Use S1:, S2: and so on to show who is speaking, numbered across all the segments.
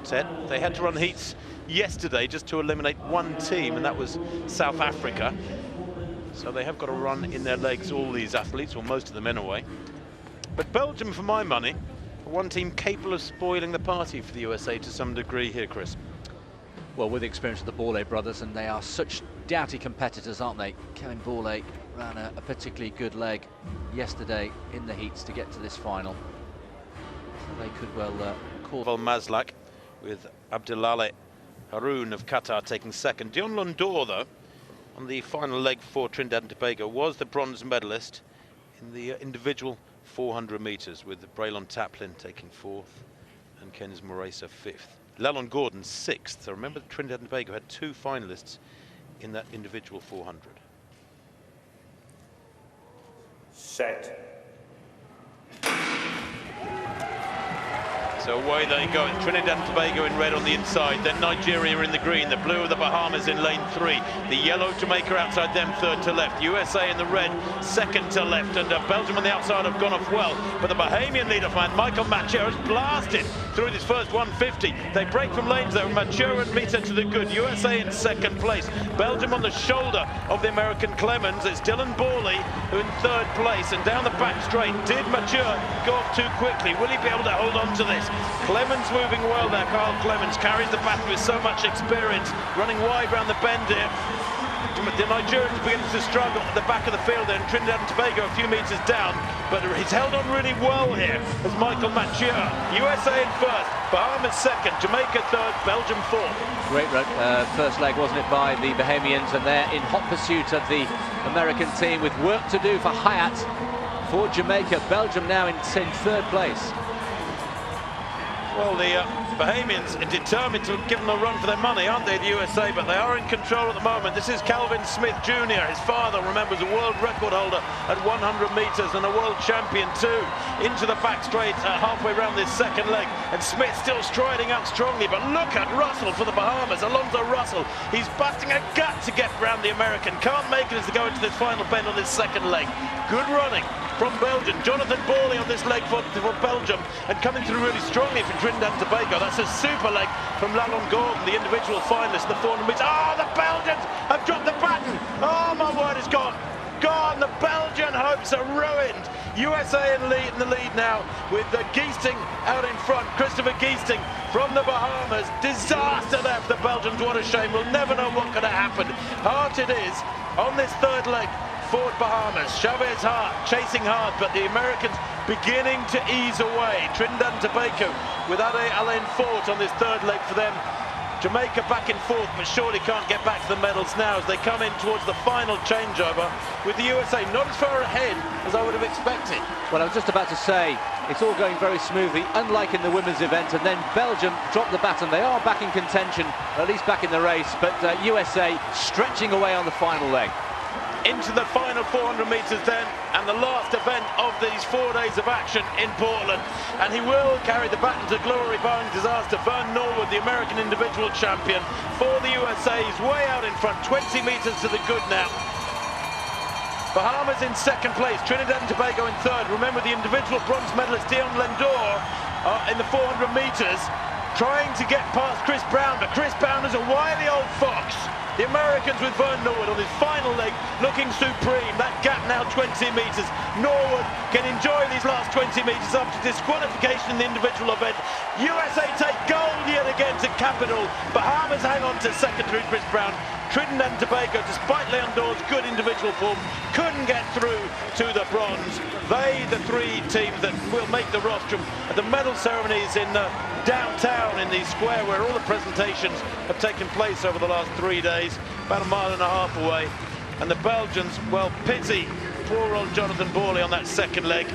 S1: quartet. They had to run heats yesterday just to eliminate one team, and that was South Africa. So they have got to run in their legs, all these athletes, or most of them anyway. But Belgium, for my money, one team capable of spoiling the party for the USA to some degree here, Chris.
S2: Well, with the experience of the Bourlet brothers, and they are such doughty competitors, aren't they? Kevin Bourlet ran a particularly good leg yesterday in the heats to get to this final. So they could well call
S1: Maslak with Abdelale Haroun of Qatar taking second. Dion Londor, though, on the final leg for Trinidad and Tobago, was the bronze medalist in the individual 400 meters, with Braylon Taplin taking fourth and Kens Moresa fifth. Lalon Gordon sixth. So remember, Trinidad and Tobago had two finalists in that individual 400.
S3: Set.
S1: So away they go. Trinidad and Tobago in red on the inside, then Nigeria in the green, the blue of the Bahamas in lane 3, the yellow Jamaica outside them third to left, USA in the red second to left, and Belgium on the outside have gone off well, but the Bahamian leader man Michael Mathieu has blasted through his first 150. They break from lanes though, Mathieu and Mita to the good, USA in second place, Belgium on the shoulder of the American Clemens. It's Dylan Borley who in third place, and down the back straight, did Mathieu go off too quickly? Will he be able to hold on to this? Clemens moving well there. Carl Clemens carries the baton with so much experience, running wide round the bend here. The Nigerians beginning to struggle at the back of the field there, and Trinidad and Tobago a few metres down, but he's held on really well here as Michael Mathieu. USA in first, Bahamas second, Jamaica third, Belgium fourth.
S2: Great first leg, wasn't it, by the Bahamians, and they're in hot pursuit of the American team with work to do for Hayat. For Jamaica, Belgium now in third place.
S1: Well, the Bahamians are determined to give them a run for their money, aren't they, the USA? But they are in control at the moment. This is Calvin Smith Jr. His father, remember, is a world record holder at 100 metres and a world champion too. Into the back straight halfway around this second leg. And Smith still striding out strongly. But look at Russell for the Bahamas. Alonzo Russell. He's busting a gut to get round the American. Can't make it as they go into this final bend on this second leg. Good running from Belgium. Jonathan Borley on this leg for Belgium, and coming through really strongly from Trinidad and Tobago. That's a super leg from Lalon Gordon, the individual finalist in the 400 metres. Oh, the Belgians have dropped the baton. Oh, my word, it's gone. Gone. The Belgian hopes are ruined. USA in the lead now with Geesting out in front. Christopher Geesting from the Bahamas. Disaster there for the Belgians. What a shame. We'll never know what could have happened. Hart it is on this third leg. Ford Bahamas, Chavez Hart chasing hard, but the Americans beginning to ease away. Trinidad and Tobago with Alain Fort on this third leg for them. Jamaica back in fourth, but surely can't get back to the medals now as they come in towards the final changeover, with the USA not as far ahead as I would have expected.
S2: Well, I was just about to say, it's all going very smoothly, unlike in the women's event, and then Belgium dropped the baton. They are back in contention, at least back in the race, but USA stretching away on the final leg.
S1: Into the final 400 metres then, and the last event of these 4 days of action in Portland, and he will carry the baton to glory barring disaster. Vern Norwood, the American individual champion for the USA, is way out in front, 20 metres to the good now. Bahamas in second place, Trinidad and Tobago in third. Remember, the individual bronze medalist Dion Lendor in the 400 metres, trying to get past Chris Brown, but Chris Brown is a wily old fox. The Americans with Vern Norwood on his final leg looking supreme. That gap now 20 metres. Norwood can enjoy these last 20 metres after disqualification in the individual event. USA take gold yet again to capital. Bahamas hang on to second through Chris Brown. Trinidad and Tobago, despite Leondor's good individual form, couldn't get through to the bronze. They, the three teams that will make the rostrum at the medal ceremonies in downtown in the square where all the presentations have taken place over the last 3 days, about a mile and a half away. And the Belgians, well, pity poor old Jonathan Borley on that second leg.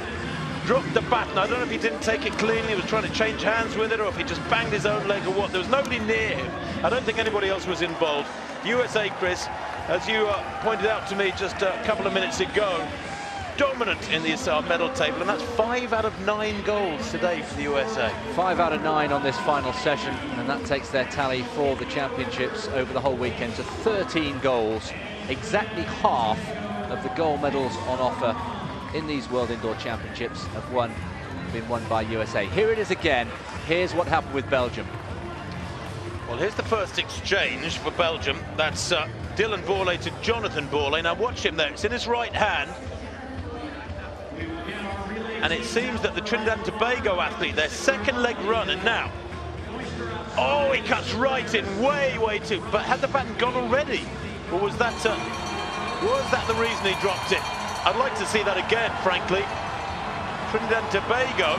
S1: Dropped the baton. I don't know if he didn't take it cleanly, he was trying to change hands with it, or if he just banged his own leg or what. There was nobody near him. I don't think anybody else was involved. USA, Chris, as you pointed out to me just a couple of minutes ago, dominant in the medal table, and that's 5 out of 9 goals today for the USA.
S2: 5 out of 9 on this final session, and that takes their tally for the championships over the whole weekend to 13 goals, exactly half of the gold medals on offer in these World Indoor Championships have been won by USA. Here it is again. Here's what happened with Belgium.
S1: Well, here's the first exchange for Belgium. That's Dylan Borlée to Jonathan Borlée. Now watch him there. It's in his right hand. And it seems that the Trinidad and Tobago athlete, their second leg run, and now, oh, he cuts right in, way too. But had the baton gone already? Or was that the reason he dropped it? I'd like to see that again, frankly. Trinidad and Tobago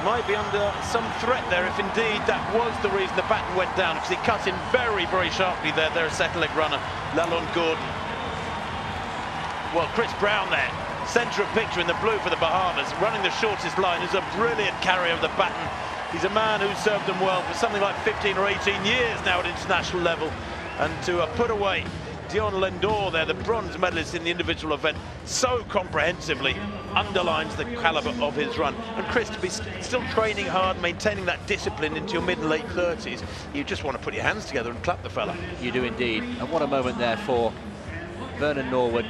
S1: might be under some threat there if indeed that was the reason the baton went down, because he cut in very sharply there. Their second leg runner, Lalonde Gordon. Well, Chris Brown there, centre of picture in the blue for the Bahamas, running the shortest line, is a brilliant carrier of the baton. He's a man who's served them well for something like 15 or 18 years now at international level. And to put away Dion Lendor there, the bronze medalist in the individual event, so comprehensively underlines the calibre of his run. And Chris, to be still training hard, maintaining that discipline into your mid and late 30s, you just want to put your hands together and clap the fella.
S2: You do indeed. And what a moment there for Vernon Norwood,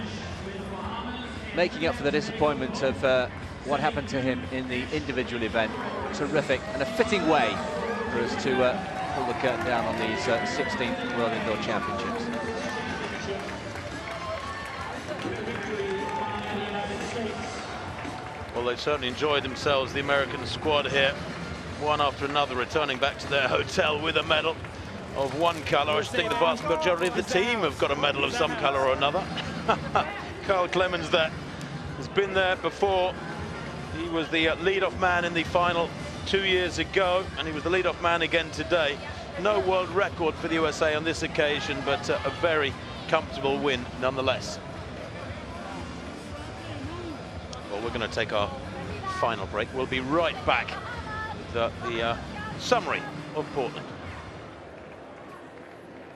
S2: making up for the disappointment of what happened to him in the individual event. Terrific, and a fitting way for us to pull the curtain down on these 16th World Indoor Championships.
S1: Well, they certainly enjoyed themselves, the American squad here, one after another, returning back to their hotel with a medal of one colour. I should think the vast majority of the team have got a medal of some colour or another. Carl Clemens there has been there before. He was the lead-off man in the final 2 years ago, and he was the lead-off man again today. No world record for the USA on this occasion, but a very comfortable win nonetheless. Well, we're going to take our final break. We'll be right back with the summary of Portland.